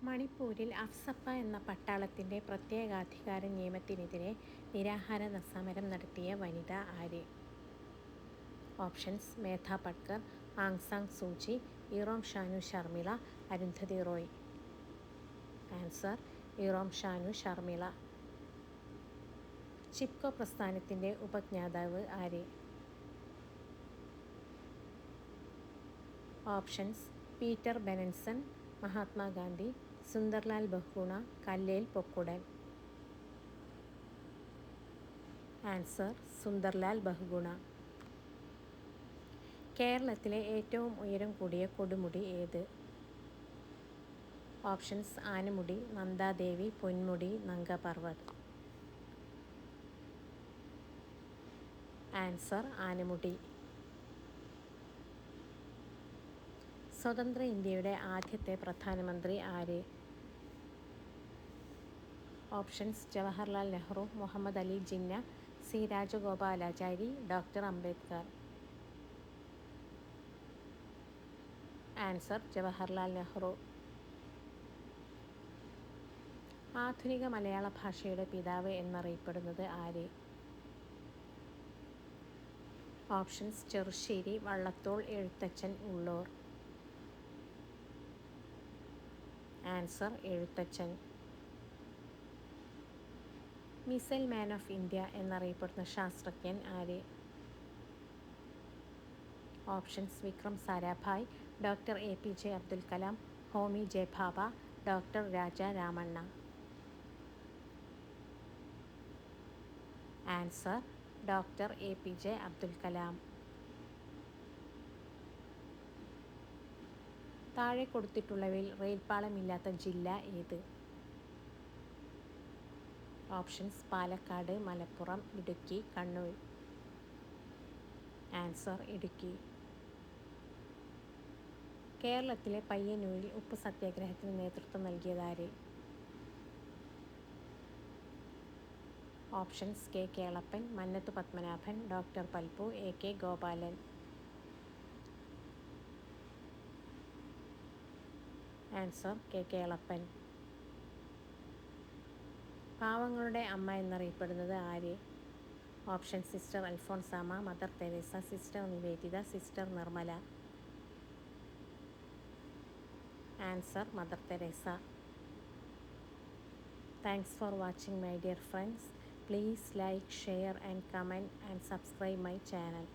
മണിപ്പൂരിൽ അഫ്സപ്പ എന്ന പട്ടാളത്തിൻ്റെ പ്രത്യേകാധികാര നിയമത്തിനെതിരെ നിരാഹാര സമരം നടത്തിയ വനിത ആര്? Options: Medha Patkar, Aung San Suu Kyi, Irom Chanu Sharmila, Arundhati Roy. Answer: Irom Chanu Sharmila. Chipko പ്രസ്ഥാനത്തിൻ്റെ ഉപജ്ഞാതാവ് ആര്? Options: Peter Benenson, Mahatma Gandhi, Sunderlal Bahuguna, Kallel Pokkudan. Answer: Sunderlal Bahuguna. കേരളത്തിലെ ഏറ്റവും ഉയരം കൂടിയ കൊടുമുടി ഏത്? ഓപ്ഷൻസ്: ആനമുടി, നന്ദാദേവി, പൊന്മുടി, നംഗപർവ്വത്. ആൻസർ: ആനമുടി. സ്വതന്ത്ര ഇന്ത്യയുടെ ആദ്യത്തെ പ്രധാനമന്ത്രി ആര്? Options: Jawaharlal Nehru, Muhammad Ali Jinnah, C Rajagopalachari, doctor Ambedkar. Answer: Jawaharlal Nehru. ആധുനിക മലയാള ഭാഷയുടെ പിതാവ് എന്നറിയപ്പെടുന്നത് ആര്? Options: Cherusseri, Vallathol, Ezhuthachan, Ulloor. Answer: Ezhuthachan. Missile man of India എന്നറിയപ്പെടുന്ന ശാസ്ത്രജ്ഞൻ ആര്? Options: Vikram Sarabhai, doctor APJ Abdul Kalam, Homi J Bhabha, doctor Raja Ramanna. Answer: doctor APJ Abdul Kalam. താഴെ കൊടുത്തിട്ടുള്ളവയിൽ റെയിൽപ്പാളമില്ലാത്ത ജില്ല ഏത്? ഓപ്ഷൻസ്: പാലക്കാട്, മലപ്പുറം, ഇടുക്കി, കണ്ണൂർ. ആൻസർ: ഇടുക്കി. കേരളത്തിലെ പയ്യന്നൂരിൽ ഉപ്പ് സത്യാഗ്രഹത്തിന് നേതൃത്വം നൽകിയതാര്? Options: K Kelappan, Mannathu Padmanabhan, doctor Palpu, AK Gopalan. Answer: K Kelappan. പാവങ്ങളുടെ അമ്മ എന്നറിയപ്പെടുന്നത് ആര്? Option: sister Alphonsamma, mother Teresa, Sister Nivedita, Sister Nirmala. Answer: Mother Teresa. Thanks for watching my dear friends. Please like, share and comment and subscribe my channel.